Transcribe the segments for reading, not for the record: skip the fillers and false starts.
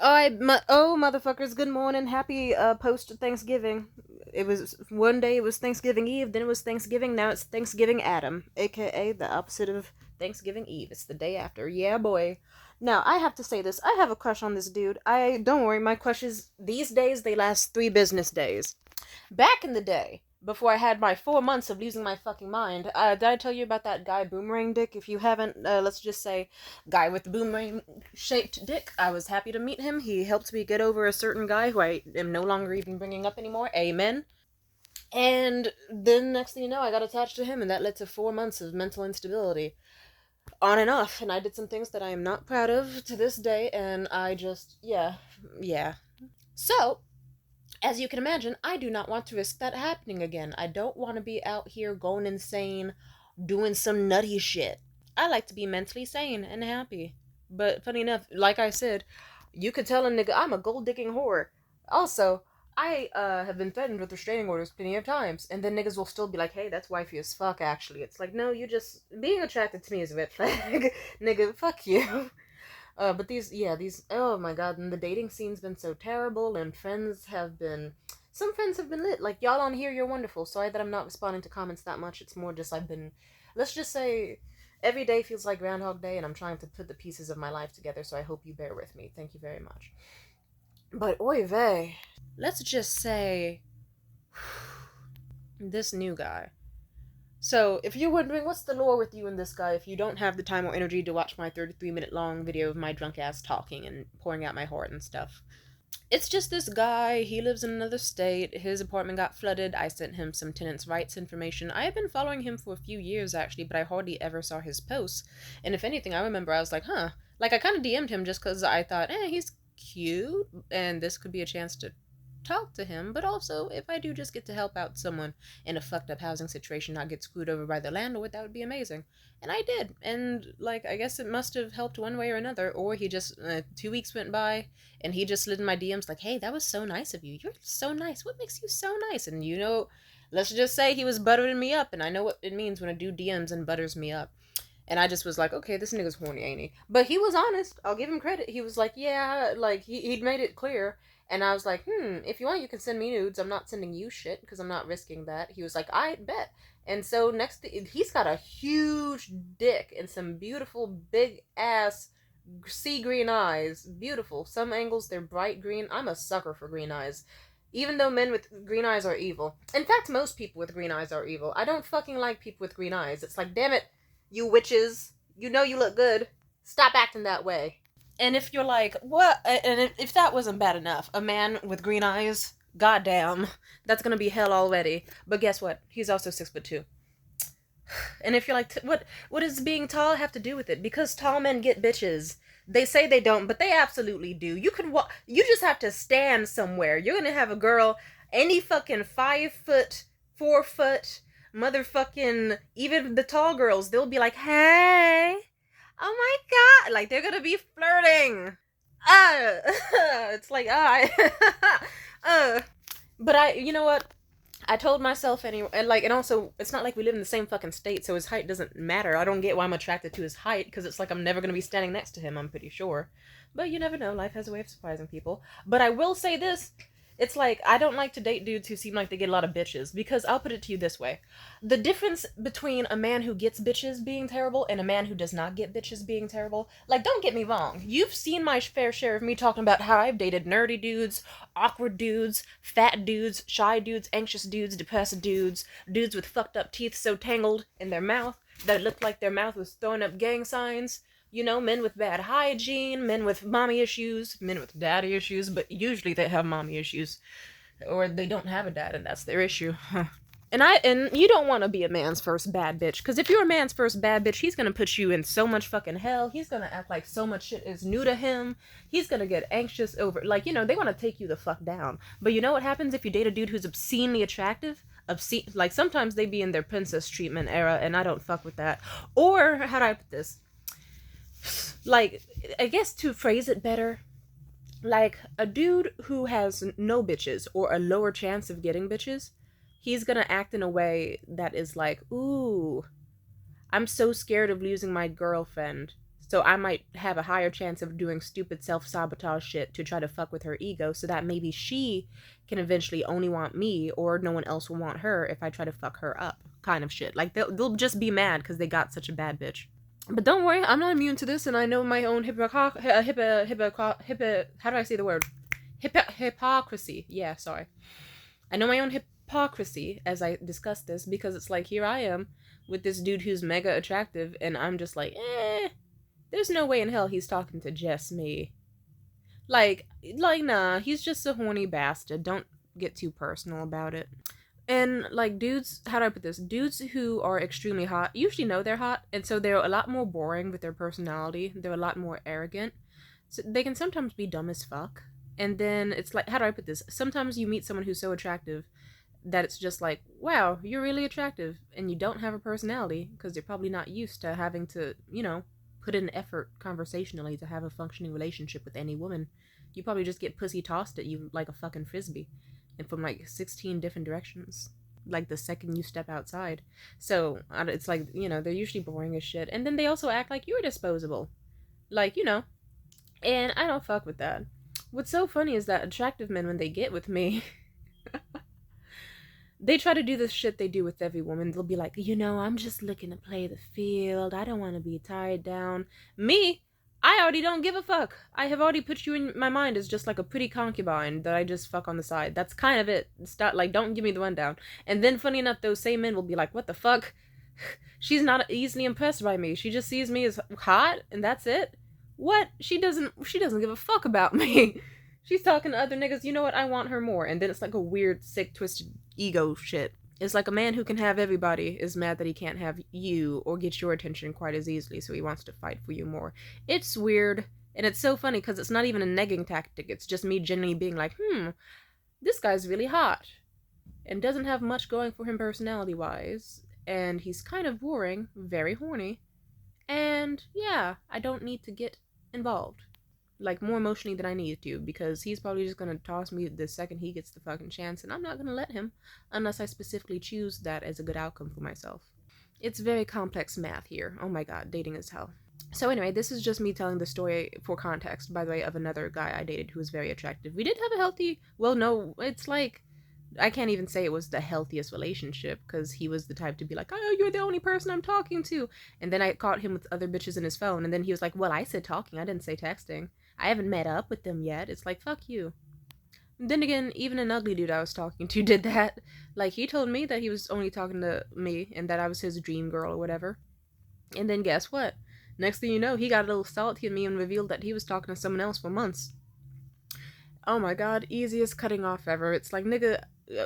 Motherfuckers, good morning. Happy post Thanksgiving. It was one day it was Thanksgiving Eve, then it was Thanksgiving, now it's Thanksgiving Adam, aka the opposite of Thanksgiving Eve. It's the day after. Yeah, boy. Now, I have to say this. I have a crush on this dude. I don't worry, my crushes these days they last 3 business days. Back in the day, before I had my 4 months of losing my fucking mind, did I tell you about that guy Boomerang Dick? If you haven't, let's just say, guy with the boomerang shaped dick. I was happy to meet him. He helped me get over a certain guy who I am no longer even bringing up anymore. Amen. And then next thing you know, I got attached to him, and that led to 4 months of mental instability, on and off. And I did some things that I am not proud of to this day, and I just, yeah. So, as you can imagine, I do not want to risk that happening again. I don't want to be out here going insane, doing some nutty shit. I like to be mentally sane and happy. But funny enough, like I said, you could tell a nigga I'm a gold digging whore. Also, I have been threatened with restraining orders plenty of times, and then niggas will still be like, "Hey, that's wifey as fuck." Actually, it's like, no, you just being attracted to me is a red flag, nigga. Fuck you. But these, oh my god, and the dating scene's been so terrible, and some friends have been lit. Like, y'all on here, you're wonderful. Sorry that I'm not responding to comments that much. It's more just let's just say, every day feels like Groundhog Day, and I'm trying to put the pieces of my life together, so I hope you bear with me. Thank you very much. But oy vey, let's just say, this new guy. So, if you're wondering what's the lore with you and this guy, if you don't have the time or energy to watch my 33-minute long video of my drunk ass talking and pouring out my heart and stuff, it's just this guy. He lives in another state. His apartment got flooded. I sent him some tenants' rights information. I have been following him for a few years, actually, but I hardly ever saw his posts. And if anything, I remember I was like, huh. Like, I kind of DM'd him just because I thought, he's cute, and this could be a chance to talk to him, but also if I do just get to help out someone in a fucked up housing situation not get screwed over by the landlord, that would be amazing. And I did. And like, I guess it must have helped one way or another, or he just 2 weeks went by and he just slid in my DMs like, "Hey, that was so nice of you. You're so nice. What makes you so nice?" And let's just say he was buttering me up, and I know what it means when a dude DMs and butters me up. And I just was like, okay, this nigga's horny, ain't he? But he was honest. I'll give him credit. He was like, yeah, like, he'd made it clear. And I was like, if you want, you can send me nudes. I'm not sending you shit because I'm not risking that. He was like, I bet. And so he's got a huge dick and some beautiful big ass sea green eyes. Beautiful. Some angles, they're bright green. I'm a sucker for green eyes. Even though men with green eyes are evil. In fact, most people with green eyes are evil. I don't fucking like people with green eyes. It's like, damn it, you witches, you know you look good. Stop acting that way. And if you're like, what? And if that wasn't bad enough, a man with green eyes, goddamn, that's gonna be hell already. But guess what? He's also 6'2". And if you're like, what does being tall have to do with it? Because tall men get bitches. They say they don't, but they absolutely do. You can walk. You just have to stand somewhere. You're gonna have a girl, any fucking 5 foot, 4 foot, motherfucking, even the tall girls. They'll be like, "Hey, oh my god!" Like they're gonna be flirting. It's like uh. But you know what? I told myself anyway, and also, it's not like we live in the same fucking state, so his height doesn't matter. I don't get why I'm attracted to his height, because it's like I'm never gonna be standing next to him, I'm pretty sure. But you never know, life has a way of surprising people. But I will say this, it's like, I don't like to date dudes who seem like they get a lot of bitches, because I'll put it to you this way. The difference between a man who gets bitches being terrible and a man who does not get bitches being terrible, like, don't get me wrong, you've seen my fair share of me talking about how I've dated nerdy dudes, awkward dudes, fat dudes, shy dudes, anxious dudes, depressed dudes, dudes with fucked up teeth so tangled in their mouth that it looked like their mouth was throwing up gang signs. You know, men with bad hygiene, men with mommy issues, men with daddy issues, but usually they have mommy issues. Or they don't have a dad and that's their issue. And you don't want to be a man's first bad bitch, because if you're a man's first bad bitch, he's gonna put you in so much fucking hell. He's gonna act like so much shit is new to him. He's gonna get anxious over, like, they want to take you the fuck down. But you know what happens if you date a dude who's obscenely attractive? Like, sometimes they be in their princess treatment era, and I don't fuck with that. Or, how do I put this? Like, I guess to phrase it better, like, a dude who has no bitches or a lower chance of getting bitches, he's gonna act in a way that is like, ooh, I'm so scared of losing my girlfriend, So I might have a higher chance of doing stupid self-sabotage shit to try to fuck with her ego so that maybe she can eventually only want me or no one else will want her if I try to fuck her up, kind of shit. Like they'll just be mad because they got such a bad bitch. But don't worry, I'm not immune to this, and I know my own how do I say the word? Hypocrisy. Yeah, sorry. I know my own hypocrisy as I discuss this because it's like here I am with this dude who's mega attractive, and I'm just like, there's no way in hell he's talking to just me. Like, nah, he's just a horny bastard. Don't get too personal about it. And like dudes, how do I put this? Dudes who are extremely hot usually know they're hot, and so they're a lot more boring with their personality. They're a lot more arrogant. So they can sometimes be dumb as fuck. And then it's like, how do I put this? Sometimes you meet someone who's so attractive that it's just like, wow, you're really attractive, and you don't have a personality because you're probably not used to having to, put in effort conversationally to have a functioning relationship with any woman. You probably just get pussy tossed at you like a fucking frisbee and from like 16 different directions like the second you step outside. So it's like, they're usually boring as shit, and then they also act like you're disposable, like, and I don't fuck with that. What's so funny is that attractive men, when they get with me, they try to do this shit they do with every woman. They'll be like, I'm just looking to play the field. I don't want to be tied down. Me, I already don't give a fuck. I have already put you in my mind as just like a pretty concubine that I just fuck on the side. That's kind of it. Stop, like, don't give me the rundown. And then, funny enough, those same men will be like, what the fuck? She's not easily impressed by me. She just sees me as hot, and that's it. What? She doesn't give a fuck about me. She's talking to other niggas. You know what? I want her more. And then it's like a weird, sick, twisted ego shit. It's like a man who can have everybody is mad that he can't have you or get your attention quite as easily, so he wants to fight for you more. It's weird, and it's so funny because it's not even a negging tactic. It's just me genuinely being like, this guy's really hot and doesn't have much going for him personality-wise, and he's kind of boring, very horny, and yeah, I don't need to get involved. Like, more emotionally than I need to, because he's probably just gonna toss me the second he gets the fucking chance, and I'm not gonna let him unless I specifically choose that as a good outcome for myself. It's very complex math here. Oh my god, dating is hell. So anyway, this is just me telling the story for context, by the way, of another guy I dated who was very attractive. We did have a healthy, well, no, it's like, I can't even say it was the healthiest relationship, because he was the type to be like, oh, you're the only person I'm talking to. And then I caught him with other bitches in his phone, and then he was like, well, I said talking, I didn't say texting. I haven't met up with them yet. It's like, fuck you. And then again, even an ugly dude I was talking to did that. Like, he told me that he was only talking to me and that I was his dream girl or whatever. And then guess what? Next thing you know, he got a little salty at me and revealed that he was talking to someone else for months. Oh my god, easiest cutting off ever. It's like, nigga,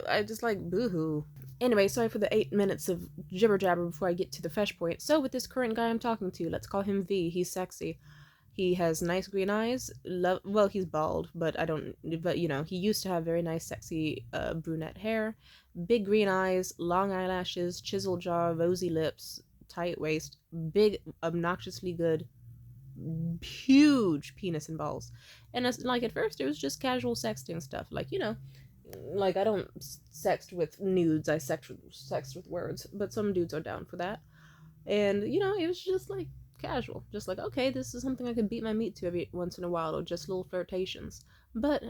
I just like, boohoo. Anyway, sorry for the 8 minutes of jibber jabber before I get to the fresh point. So, with this current guy I'm talking to, let's call him V. He's sexy. He has nice green eyes. Well, he's bald, but he used to have very nice, sexy brunette hair, big green eyes, long eyelashes, chiseled jaw, rosy lips, tight waist, big, obnoxiously good, huge penis and balls. And like at first, it was just casual sexting stuff, like I don't sext with nudes. I sext with words, but some dudes are down for that. And it was just like casual, just like, okay, this is something I could beat my meat to every once in a while, or just little flirtations. But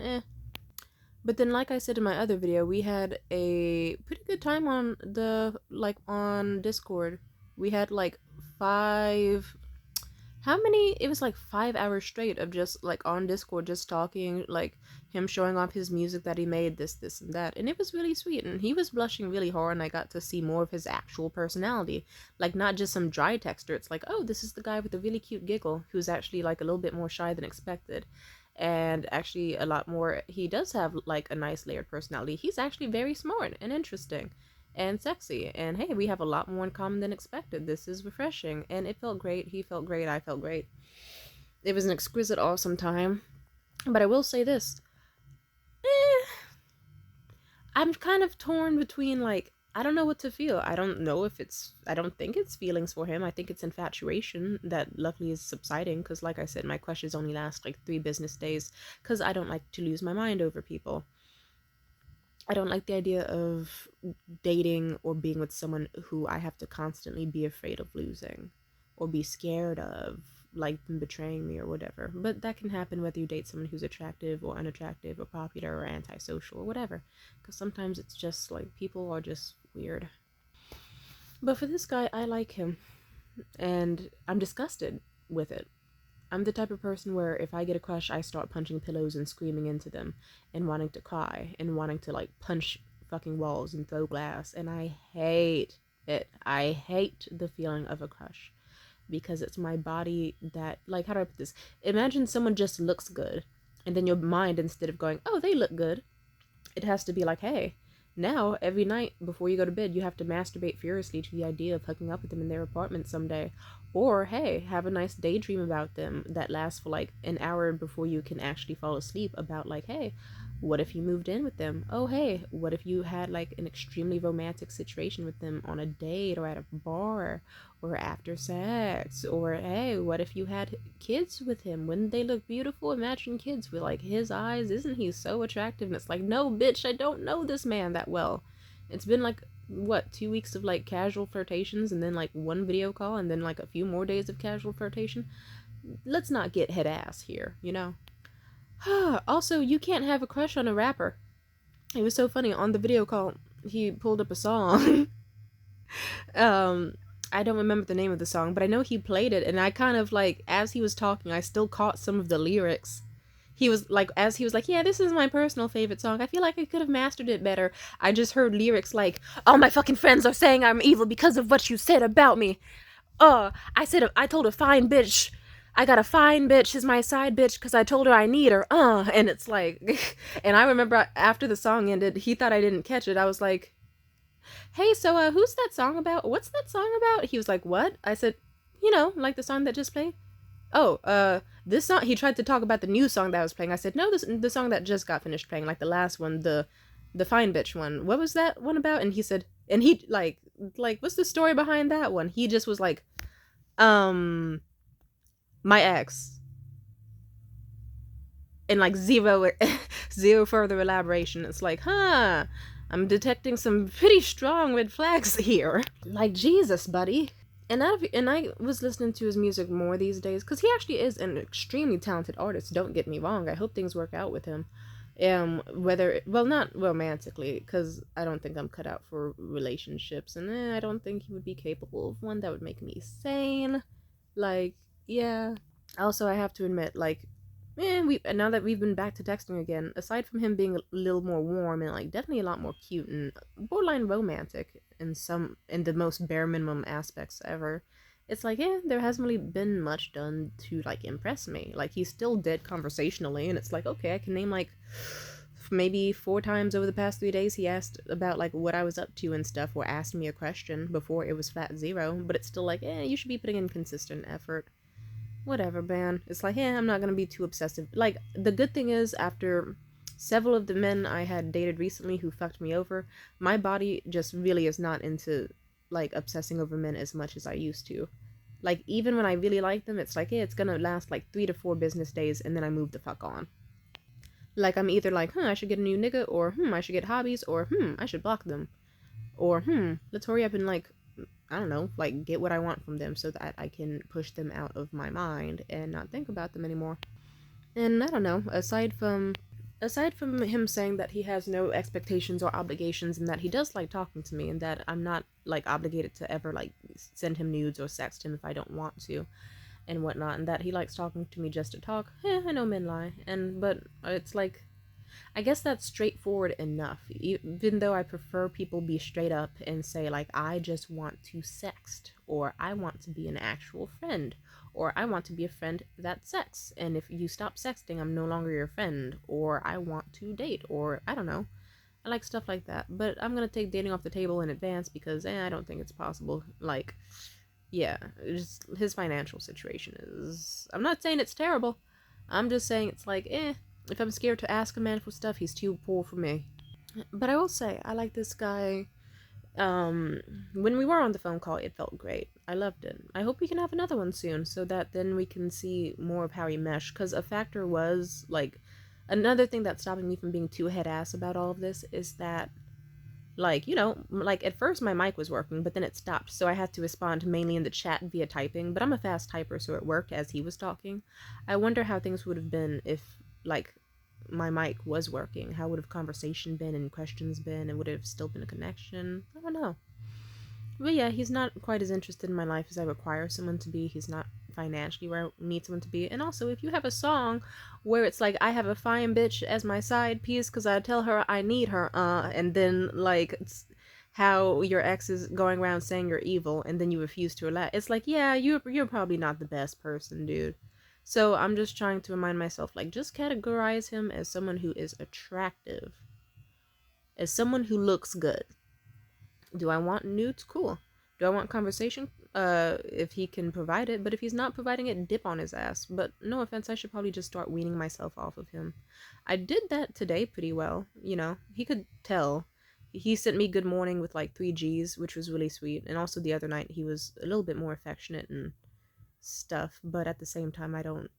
but then, like I said in my other video, we had a pretty good time on Discord. We had like five how many it was like 5 hours straight of just like on Discord, just talking, like him showing off his music that he made, this and that, and it was really sweet, and he was blushing really hard, and I got to see more of his actual personality, like not just some dry texter. It's like, oh, this is the guy with a really cute giggle who's actually like a little bit more shy than expected, and actually a lot more, he does have like a nice layered personality. He's actually very smart and interesting and sexy, and hey, we have a lot more in common than expected. This is refreshing, and it felt great. He felt great. I felt great. It was an exquisite, awesome time. But I will say this, I'm kind of torn between, like, I don't know what to feel. I don't think it's feelings for him. I think it's infatuation that luckily is subsiding, because like I said, my crushes only last like 3 business days, because I don't like to lose my mind over people. I don't like the idea of dating or being with someone who I have to constantly be afraid of losing or be scared of like them betraying me or whatever. But that can happen whether you date someone who's attractive or unattractive or popular or antisocial or whatever. Because sometimes it's just like people are just weird. But for this guy, I like him. And I'm disgusted with it. I'm the type of person where if I get a crush, I start punching pillows and screaming into them and wanting to cry and wanting to like punch fucking walls and throw glass. And I hate it. I hate the feeling of a crush because it's my body that, like, how do I put this? Imagine someone just looks good and then your mind, instead of going, oh, they look good, it has to be like, hey, now every night before you go to bed, you have to masturbate furiously to the idea of hooking up with them in their apartment someday. Or, hey, have a nice daydream about them that lasts for like an hour before you can actually fall asleep about, like, hey, what if you moved in with them? Oh, hey, what if you had like an extremely romantic situation with them on a date or at a bar or after sex? Or, hey, what if you had kids with him? Wouldn't they look beautiful? Imagine kids with like his eyes. Isn't he so attractive? And it's like, no, bitch, I don't know this man that well. It's been like, what, 2 weeks of like casual flirtations and then like one video call and then like a few more days of casual flirtation. Let's not get head ass here, you know? Also, you can't have a crush on a rapper. It was so funny. On the video call, he pulled up a song. um, I don't remember the name of the song, but I know he played it, and I kind of like, as he was talking, I still caught some of the lyrics. He was like, as he was like, yeah, this is my personal favorite song. I feel like I could have mastered it better. I just heard lyrics like, all my fucking friends are saying I'm evil because of what you said about me. I told a fine bitch. I got a fine bitch as my side bitch because I told her I need her. And it's like, and I remember after the song ended, he thought I didn't catch it. I was like, hey, so, who's that song about? What's that song about? He was like, what? I said, you know, like the song that just played. Oh, this song, he tried to talk about the new song that I was playing. I said, no, the song that just got finished playing, like the last one, the fine bitch one. What was that one about? And he said, and he, like, what's the story behind that one? He just was like, my ex. And like zero further elaboration. It's like, I'm detecting some pretty strong red flags here. Like, Jesus, buddy. And I was listening to his music more these days because he actually is an extremely talented artist. Don't get me wrong. I hope things work out with him. Not romantically, because I don't think I'm cut out for relationships, and I don't think he would be capable of one that would make me sane. Like, yeah. Also, I have to admit, like, now that we've been back to texting again, aside from him being a little more warm and like definitely a lot more cute and borderline romantic in the most bare minimum aspects ever, it's like, there hasn't really been much done to like impress me. Like, he's still dead conversationally, and it's like, okay, I can name like maybe 4 times over the past 3 days he asked about like what I was up to and stuff, or asked me a question before it was flat zero, but it's still like, you should be putting in consistent effort. Whatever, man. It's like, I'm not gonna be too obsessive. Like, the good thing is, after several of the men I had dated recently who fucked me over, my body just really is not into, like, obsessing over men as much as I used to. Like, even when I really like them, it's like, it's gonna last, like, 3 to 4 business days, and then I move the fuck on. Like, I'm either like, I should get a new nigga, or, I should get hobbies, or, I should block them. Or, let's hurry up and, like, I don't know, like, get what I want from them so that I can push them out of my mind and not think about them anymore. And I don't know, aside from him saying that he has no expectations or obligations and that he does like talking to me and that I'm not like obligated to ever like send him nudes or sext him if I don't want to and whatnot, and that he likes talking to me just to talk, I know men lie, but it's like, I guess that's straightforward enough, even though I prefer people be straight up and say, like, I just want to sext, or I want to be an actual friend, or I want to be a friend that sexts, and if you stop sexting, I'm no longer your friend, or I want to date, or I don't know. I like stuff like that, but I'm gonna take dating off the table in advance because, I don't think it's possible. Like, yeah, just his financial situation is... I'm not saying it's terrible. I'm just saying it's like, if I'm scared to ask a man for stuff, he's too poor for me. But I will say, I like this guy. When we were on the phone call, it felt great. I loved it. I hope we can have another one soon, so that then we can see more of how we mesh. Because a factor was, like, another thing that's stopping me from being too head-ass about all of this is that Like, like at first my mic was working, but then it stopped, so I had to respond mainly in the chat via typing, but I'm a fast typer, so it worked as he was talking. I wonder how things would have been if, like, my mic was working. How would have conversation been and questions been, and would it have still been a connection? I don't know. But yeah, he's not quite as interested in my life as I require someone to be. He's not financially where I need someone to be. And also, if you have a song where it's like, I have a fine bitch as my side piece because I tell her I need her, and then, like, it's how your ex is going around saying you're evil, and then you refuse to relax. It's like, yeah, you're probably not the best person, dude. So I'm just trying to remind myself, like, just categorize him as someone who is attractive, as someone who looks good. Do I want nudes? Cool. Do I want conversation? If he can provide it. But if he's not providing it, dip on his ass. But no offense, I should probably just start weaning myself off of him. I did that today pretty well. He could tell. He sent me good morning with like 3 Gs, which was really sweet. And also the other night, he was a little bit more affectionate and stuff. But at the same time, I don't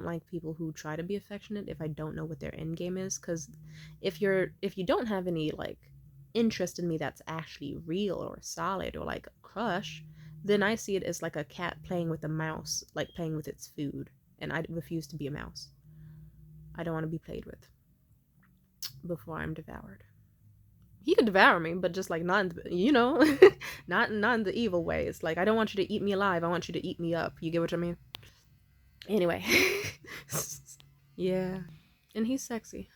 like people who try to be affectionate if I don't know what their end game is. Because if you don't have any like interest in me that's actually real or solid or like a crush, then I see it as like a cat playing with a mouse, like playing with its food. And I refuse to be a mouse. I don't want to be played with before I'm devoured. He could devour me, but just like not, not in the evil way. It's like, I don't want you to eat me alive. I want you to eat me up. You get what I mean? Anyway. Yeah. And he's sexy.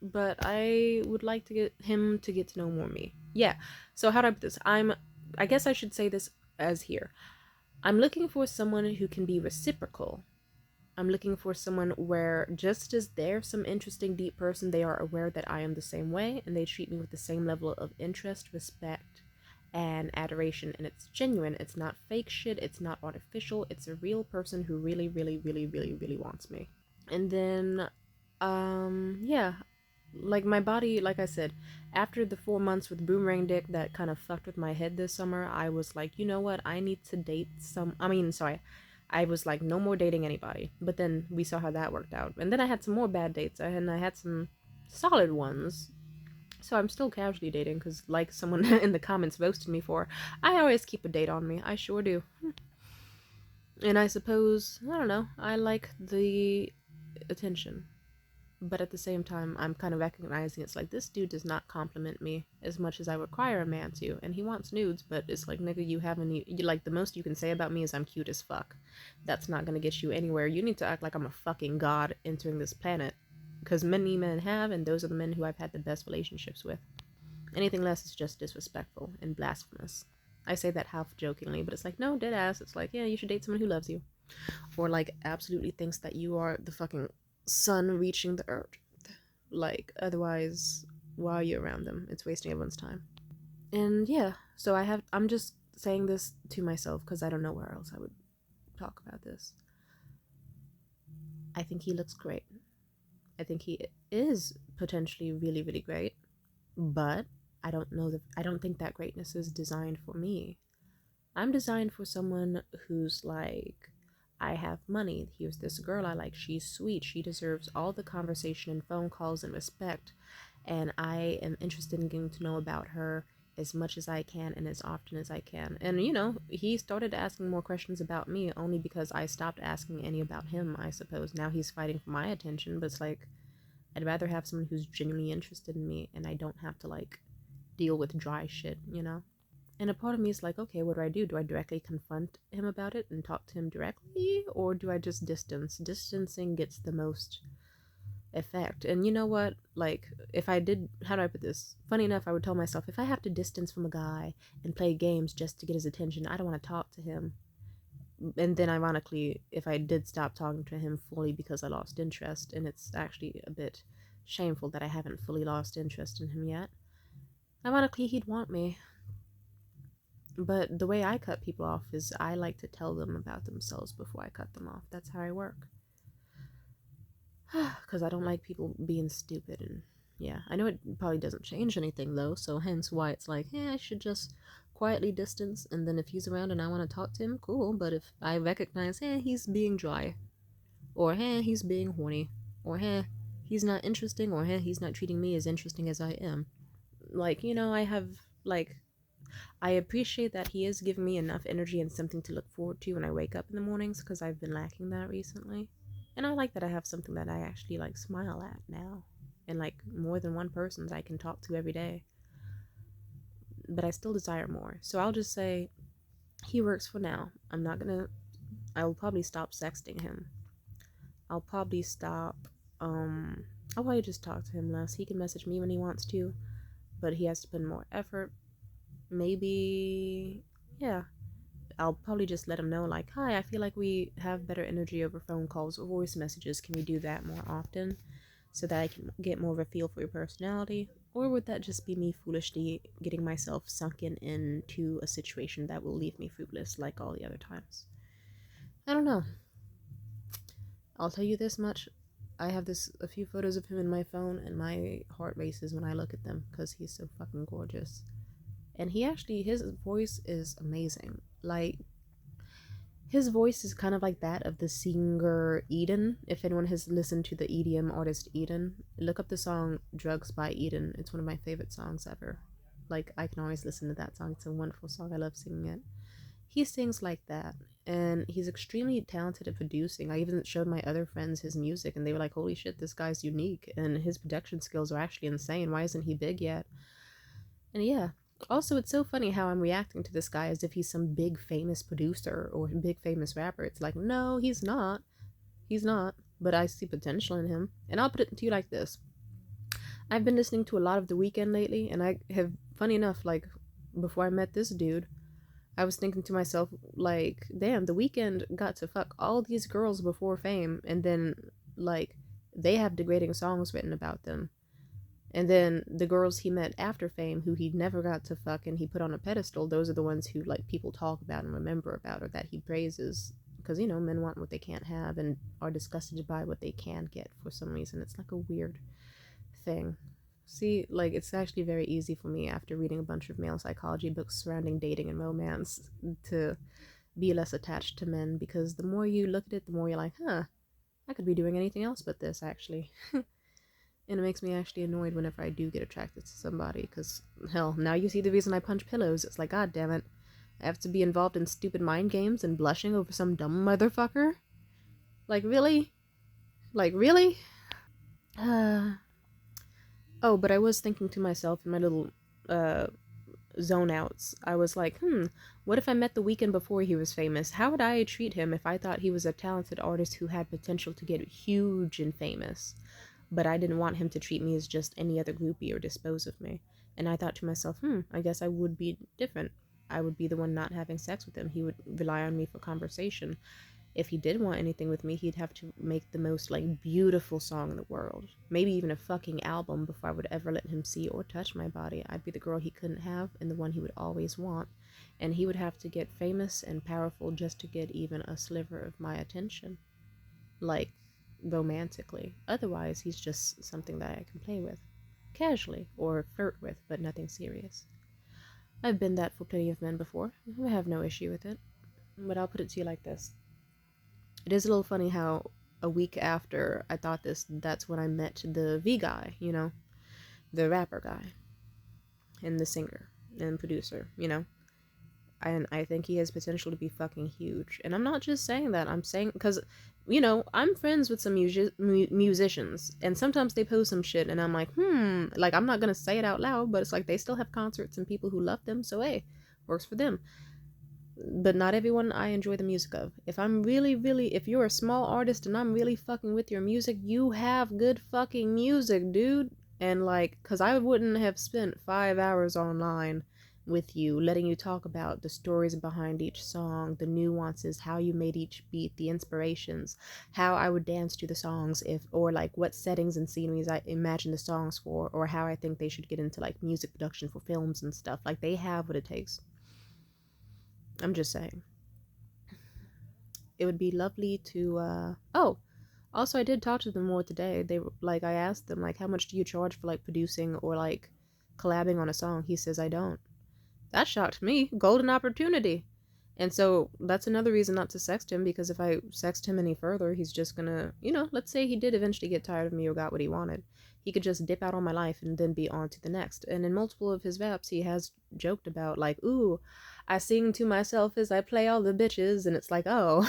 But I would like to get him to get to know more me. Yeah. So how do I put this? I guess I should say this as here. I'm looking for someone who can be reciprocal. I'm looking for someone where just as they're some interesting deep person, they are aware that I am the same way and they treat me with the same level of interest, respect, and adoration, and it's genuine. It's not fake shit. It's not artificial. It's a real person who really, really, really, really, really wants me. And then, yeah, like my body, like I said, after the 4 months with boomerang dick that kind of fucked with my head this summer, I was like, you know what, I need to date sorry, I was like, no more dating anybody. But then we saw how that worked out, and then I had some more bad dates, and I had some solid ones. So I'm still casually dating because, like someone in the comments roasted me for, I always keep a date on me. I sure do. And I suppose, I don't know, I like the attention. But at the same time, I'm kind of recognizing it's like, this dude does not compliment me as much as I require a man to. And he wants nudes, but it's like, nigga, like, the most you can say about me is I'm cute as fuck. That's not gonna get you anywhere. You need to act like I'm a fucking god entering this planet. Because many men have, and those are the men who I've had the best relationships with. Anything less is just disrespectful and blasphemous. I say that half jokingly, but it's like, no, dead ass. It's like, yeah, you should date someone who loves you. Or, like, absolutely thinks that you are the fucking sun reaching the earth. Like, otherwise, why are you around them? It's wasting everyone's time. And yeah, so I'm just saying this to myself because I don't know where else I would talk about this. I think he looks great. I think he is potentially really, really great. But I don't think that greatness is designed for me. I'm designed for someone who's like, I have money. Here's this girl I like. She's sweet. She deserves all the conversation and phone calls and respect. And I am interested in getting to know about her as much as I can and as often as I can. And, he started asking more questions about me only because I stopped asking any about him, I suppose. Now he's fighting for my attention, but it's like, I'd rather have someone who's genuinely interested in me and I don't have to, like, deal with dry shit, And a part of me is like, okay, what do I do? Do I directly confront him about it and talk to him directly? Or do I just distance? Distancing gets the most effect. And you know what? Like, if I did, how do I put this? Funny enough, I would tell myself, if I have to distance from a guy and play games just to get his attention, I don't want to talk to him. And then ironically, if I did stop talking to him fully because I lost interest, and it's actually a bit shameful that I haven't fully lost interest in him yet, ironically, he'd want me. But the way I cut people off is I like to tell them about themselves before I cut them off. That's how I work. Because I don't like people being stupid. And yeah, I know it probably doesn't change anything though, so hence why it's like, I should just quietly distance, and then if he's around and I want to talk to him, cool. But if I recognize, he's being dry, or he's being horny, or he's not interesting, or he's not treating me as interesting as I am, like, I have, like, I appreciate that he is giving me enough energy and something to look forward to when I wake up in the mornings, because I've been lacking that recently. And I like that I have something that I actually like smile at now, and like more than one person I can talk to every day. But I still desire more. So I'll just say he works for now. I will probably stop sexting him. I'll probably stop, um, I'll probably just talk to him less. He can message me when he wants to, but he has to put in more effort. Maybe, yeah, I'll probably just let him know, like, hi, I feel like we have better energy over phone calls or voice messages. Can we do that more often so that I can get more of a feel for your personality? Or would that just be me foolishly getting myself sunken into a situation that will leave me fruitless like all the other times? I don't know. I'll tell you this much. I have a few photos of him in my phone, and my heart races when I look at them because he's so fucking gorgeous. And his voice is amazing. Like, his voice is kind of like that of the singer Eden. If anyone has listened to the EDM artist Eden, look up the song Drugs by Eden. It's one of my favorite songs ever. Like, I can always listen to that song. It's a wonderful song. I love singing it. He sings like that, and he's extremely talented at producing. I even showed my other friends his music, and they were like, holy shit, this guy's unique, and his production skills are actually insane. Why isn't he big yet? And yeah, also, it's so funny how I'm reacting to this guy as if he's some big famous producer or big famous rapper. It's like, no, he's not. He's not. But I see potential in him. And I'll put it to you like this. I've been listening to a lot of The Weeknd lately, and I have, funny enough, like, before I met this dude, I was thinking to myself, like, damn, The Weeknd got to fuck all these girls before fame, and then, like, they have degrading songs written about them. And then the girls he met after fame, who he never got to fuck and he put on a pedestal, those are the ones who like people talk about and remember about, or that he praises. Because, men want what they can't have and are disgusted by what they can get for some reason. It's like a weird thing. See, like, it's actually very easy for me after reading a bunch of male psychology books surrounding dating and romance to be less attached to men, because the more you look at it, the more you're like, huh, I could be doing anything else but this, actually. And it makes me actually annoyed whenever I do get attracted to somebody, because, hell, now you see the reason I punch pillows. It's like, god damn it. I have to be involved in stupid mind games and blushing over some dumb motherfucker? Like, really? Like, really? Oh, but I was thinking to myself in my little, uh, zone outs. I was like, what if I met The Weeknd before he was famous? How would I treat him if I thought he was a talented artist who had potential to get huge and famous? But I didn't want him to treat me as just any other groupie or dispose of me. And I thought to myself, I guess I would be different. I would be the one not having sex with him. He would rely on me for conversation. If he did want anything with me, he'd have to make the most, like, beautiful song in the world. Maybe even a fucking album before I would ever let him see or touch my body. I'd be the girl he couldn't have and the one he would always want. And he would have to get famous and powerful just to get even a sliver of my attention. Like, romantically. Otherwise, he's just something that I can play with. Casually, or flirt with, but nothing serious. I've been that for plenty of men before. I have no issue with it. But I'll put it to you like this. It is a little funny how a week after I thought this, that's when I met the V guy, the rapper guy, and the singer and producer. And I think he has potential to be fucking huge. And I'm not just saying that, I'm saying, because, I'm friends with some musicians, and sometimes they post some shit, and I'm like, like, I'm not gonna say it out loud, but it's like they still have concerts and people who love them, so hey, works for them. But not everyone I enjoy the music of. If I'm really, really, if you're a small artist and I'm really fucking with your music, you have good fucking music, dude. And like, cause I wouldn't have spent 5 hours online with you, letting you talk about the stories behind each song, the nuances, how you made each beat, the inspirations, how I would dance to the songs, or like what settings and sceneries I imagine the songs for, or how I think they should get into like music production for films and stuff. Like, they have what it takes. I'm just saying. It would be lovely to, oh, also I did talk to them more today. They, like, I asked them, like, how much do you charge for, like, producing or, like, collabing on a song? He says, I don't. That shocked me. Golden opportunity. And so that's another reason not to sext him, because if I sext him any further, he's just gonna, let's say he did eventually get tired of me or got what he wanted. He could just dip out on my life and then be on to the next. And in multiple of his vaps, he has joked about, like, ooh, I sing to myself as I play all the bitches. And it's like, oh.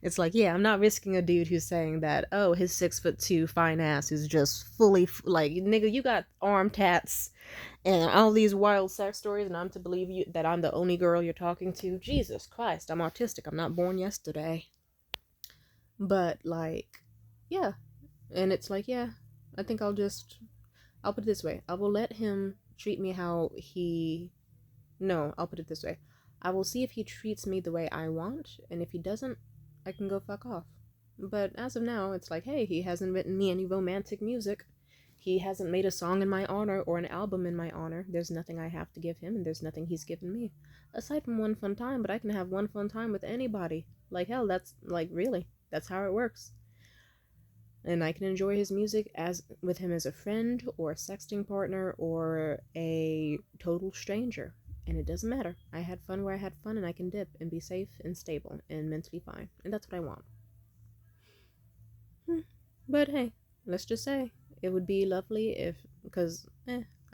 It's like, yeah, I'm not risking a dude who's saying that, oh, his 6'2" fine ass is just fully, like, nigga, you got arm tats and all these wild sex stories, and I'm to believe you that I'm the only girl you're talking to. Jesus Christ, I'm autistic. I'm not born yesterday. But like, yeah, and it's like, yeah, I think I'll put it this way. I will let him treat me how he. No, I'll put it this way. I will see if he treats me the way I want, and if he doesn't, I can go fuck off. But as of now, it's like, hey, he hasn't written me any romantic music. He hasn't made a song in my honor or an album in my honor. There's nothing I have to give him, and there's nothing he's given me. Aside from one fun time, but I can have one fun time with anybody. Like, hell, that's, like, really, that's how it works. And I can enjoy his music as with him as a friend or a sexting partner or a total stranger. And it doesn't matter. I had fun where I had fun, and I can dip and be safe and stable and mentally fine. And that's what I want. But hey, let's just say it would be lovely if, because,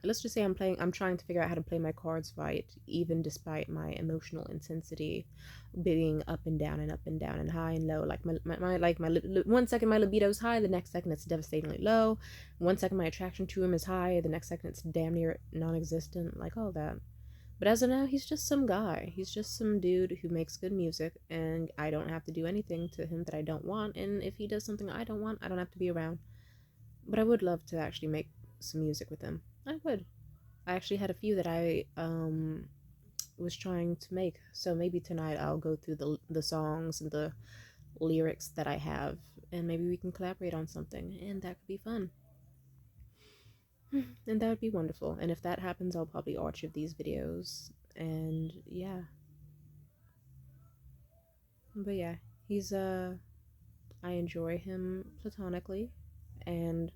let's just say I'm trying to figure out how to play my cards right, even despite my emotional intensity being up and down and high and low. Like one second my libido's high, the next second it's devastatingly low. One second my attraction to him is high, the next second it's damn near non-existent, like all that. But as of now, he's just some guy. He's just some dude who makes good music, and I don't have to do anything to him that I don't want. And if he does something I don't want, I don't have to be around. But I would love to actually make some music with him. I would. I actually had a few that I was trying to make. So maybe tonight I'll go through the songs and the lyrics that I have, and maybe we can collaborate on something, and that could be fun. And that would be wonderful. And if that happens, I'll probably archive these videos. And yeah. But yeah, he's I enjoy him platonically, and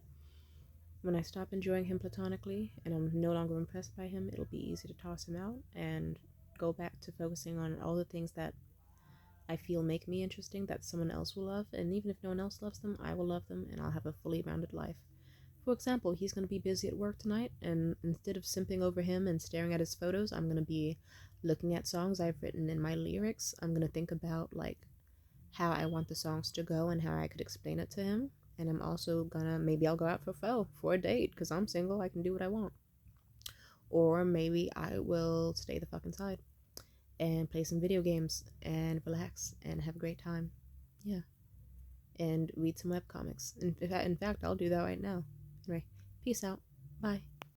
when I stop enjoying him platonically and I'm no longer impressed by him, it'll be easy to toss him out and go back to focusing on all the things that I feel make me interesting that someone else will love, and even if no one else loves them, I will love them and I'll have a fully rounded life. For example, he's going to be busy at work tonight, and instead of simping over him and staring at his photos, I'm going to be looking at songs I've written in my lyrics. I'm going to think about, like, how I want the songs to go and how I could explain it to him. And I'm also gonna, maybe I'll go out for a date because I'm single. I can do what I want. Or maybe I will stay the fuck inside and play some video games and relax and have a great time. Yeah. And read some webcomics. In fact, I'll do that right now. Anyway, peace out. Bye.